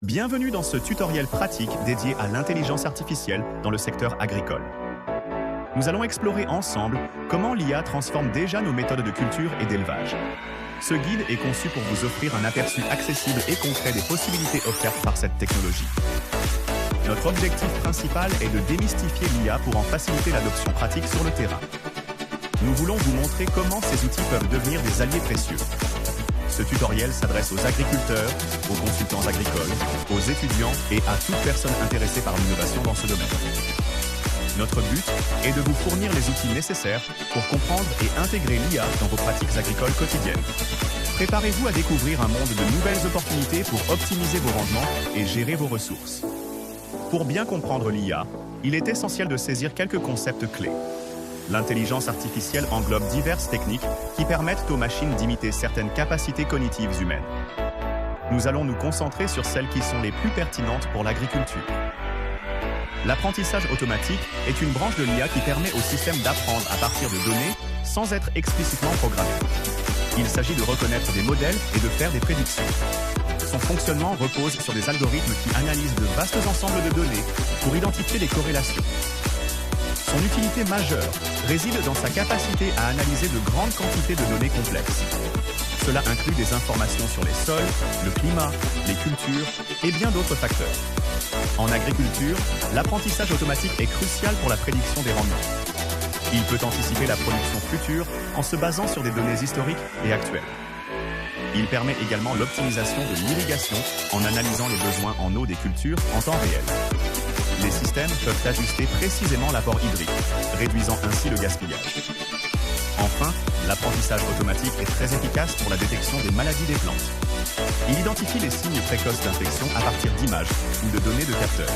Bienvenue dans ce tutoriel pratique dédié à l'intelligence artificielle dans le secteur agricole. Nous allons explorer ensemble comment l'IA transforme déjà nos méthodes de culture et d'élevage. Ce guide est conçu pour vous offrir un aperçu accessible et concret des possibilités offertes par cette technologie. Notre objectif principal est de démystifier l'IA pour en faciliter l'adoption pratique sur le terrain. Nous voulons vous montrer comment ces outils peuvent devenir des alliés précieux. Ce tutoriel s'adresse aux agriculteurs, aux consultants agricoles, aux étudiants et à toute personne intéressée par l'innovation dans ce domaine. Notre but est de vous fournir les outils nécessaires pour comprendre et intégrer l'IA dans vos pratiques agricoles quotidiennes. Préparez-vous à découvrir un monde de nouvelles opportunités pour optimiser vos rendements et gérer vos ressources. Pour bien comprendre l'IA, il est essentiel de saisir quelques concepts clés. L'intelligence artificielle englobe diverses techniques qui permettent aux machines d'imiter certaines capacités cognitives humaines. Nous allons nous concentrer sur celles qui sont les plus pertinentes pour l'agriculture. L'apprentissage automatique est une branche de l'IA qui permet au système d'apprendre à partir de données sans être explicitement programmé. Il s'agit de reconnaître des modèles et de faire des prédictions. Son fonctionnement repose sur des algorithmes qui analysent de vastes ensembles de données pour identifier des corrélations. Son utilité majeure réside dans sa capacité à analyser de grandes quantités de données complexes. Cela inclut des informations sur les sols, le climat, les cultures et bien d'autres facteurs. En agriculture, l'apprentissage automatique est crucial pour la prédiction des rendements. Il peut anticiper la production future en se basant sur des données historiques et actuelles. Il permet également l'optimisation de l'irrigation en analysant les besoins en eau des cultures en temps réel. Les systèmes peuvent ajuster précisément l'apport hydrique, réduisant ainsi le gaspillage. Enfin, l'apprentissage automatique est très efficace pour la détection des maladies des plantes. Il identifie les signes précoces d'infection à partir d'images ou de données de capteurs.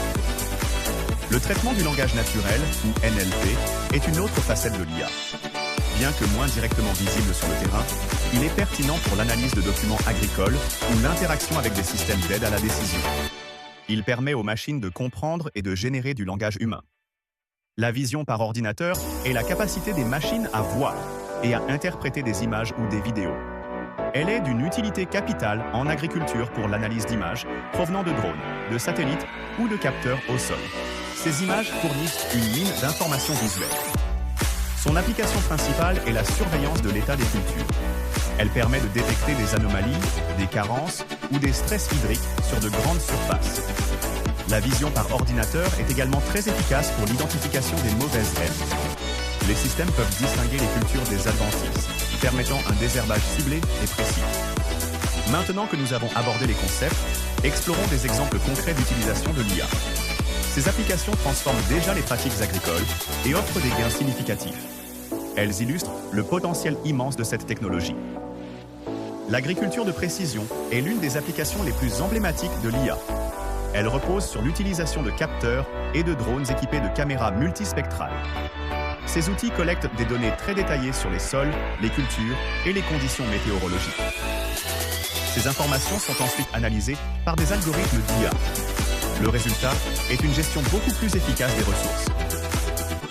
Le traitement du langage naturel, ou NLP, est une autre facette de l'IA. Bien que moins directement visible sur le terrain, il est pertinent pour l'analyse de documents agricoles ou l'interaction avec des systèmes d'aide à la décision. Il permet aux machines de comprendre et de générer du langage humain. La vision par ordinateur est la capacité des machines à voir et à interpréter des images ou des vidéos. Elle est d'une utilité capitale en agriculture pour l'analyse d'images provenant de drones, de satellites ou de capteurs au sol. Ces images fournissent une mine d'informations visuelles. Son application principale est la surveillance de l'état des cultures. Elle permet de détecter des anomalies, des carences ou des stress hydriques sur de grandes surfaces. La vision par ordinateur est également très efficace pour l'identification des mauvaises herbes. Les systèmes peuvent distinguer les cultures des adventices, permettant un désherbage ciblé et précis. Maintenant que nous avons abordé les concepts, explorons des exemples concrets d'utilisation de l'IA. Ces applications transforment déjà les pratiques agricoles et offrent des gains significatifs. Elles illustrent le potentiel immense de cette technologie. L'agriculture de précision est l'une des applications les plus emblématiques de l'IA. Elle repose sur l'utilisation de capteurs et de drones équipés de caméras multispectrales. Ces outils collectent des données très détaillées sur les sols, les cultures et les conditions météorologiques. Ces informations sont ensuite analysées par des algorithmes d'IA. Le résultat est une gestion beaucoup plus efficace des ressources.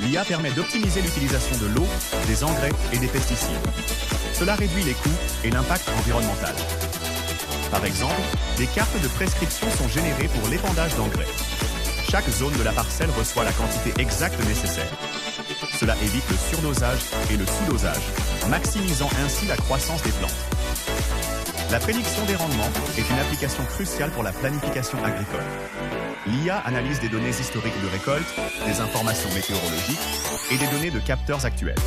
L'IA permet d'optimiser l'utilisation de l'eau, des engrais et des pesticides. Cela réduit les coûts et l'impact environnemental. Par exemple, des cartes de prescription sont générées pour l'épandage d'engrais. Chaque zone de la parcelle reçoit la quantité exacte nécessaire. Cela évite le surdosage et le sous-dosage, maximisant ainsi la croissance des plantes. La prédiction des rendements est une application cruciale pour la planification agricole. L'IA analyse des données historiques de récolte, des informations météorologiques et des données de capteurs actuels.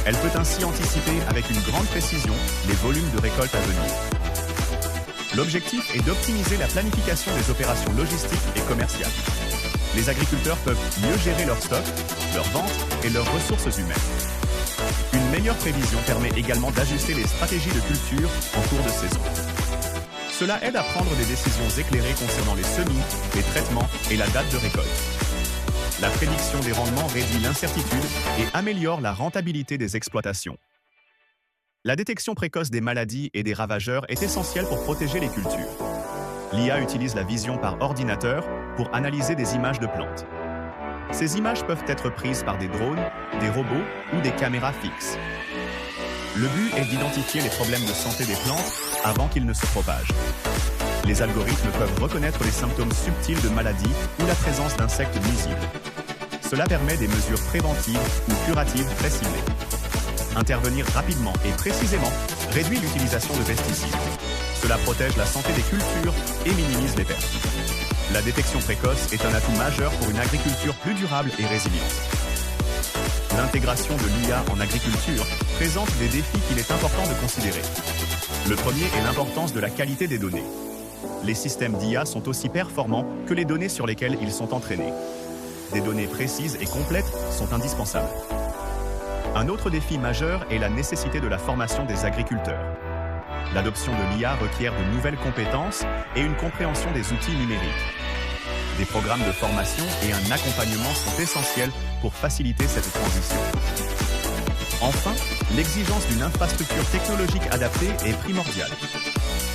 Elle peut ainsi anticiper avec une grande précision les volumes de récolte à venir. L'objectif est d'optimiser la planification des opérations logistiques et commerciales. Les agriculteurs peuvent mieux gérer leurs stocks, leurs ventes et leurs ressources humaines. Une meilleure prévision permet également d'ajuster les stratégies de culture en cours de saison. Cela aide à prendre des décisions éclairées concernant les semis, les traitements et la date de récolte. La prédiction des rendements réduit l'incertitude et améliore la rentabilité des exploitations. La détection précoce des maladies et des ravageurs est essentielle pour protéger les cultures. L'IA utilise la vision par ordinateur pour analyser des images de plantes. Ces images peuvent être prises par des drones, des robots ou des caméras fixes. Le but est d'identifier les problèmes de santé des plantes avant qu'ils ne se propagent. Les algorithmes peuvent reconnaître les symptômes subtils de maladies ou la présence d'insectes nuisibles. Cela permet des mesures préventives ou curatives très ciblées. Intervenir rapidement et précisément réduit l'utilisation de pesticides. Cela protège la santé des cultures et minimise les pertes. La détection précoce est un atout majeur pour une agriculture plus durable et résiliente. L'intégration de l'IA en agriculture présente des défis qu'il est important de considérer. Le premier est l'importance de la qualité des données. Les systèmes d'IA sont aussi performants que les données sur lesquelles ils sont entraînés. Des données précises et complètes sont indispensables. Un autre défi majeur est la nécessité de la formation des agriculteurs. L'adoption de l'IA requiert de nouvelles compétences et une compréhension des outils numériques. Des programmes de formation et un accompagnement sont essentiels pour faciliter cette transition. Enfin, l'exigence d'une infrastructure technologique adaptée est primordiale.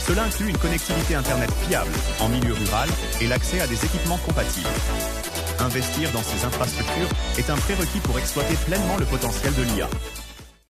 Cela inclut une connectivité Internet fiable en milieu rural et l'accès à des équipements compatibles. Investir dans ces infrastructures est un prérequis pour exploiter pleinement le potentiel de l'IA.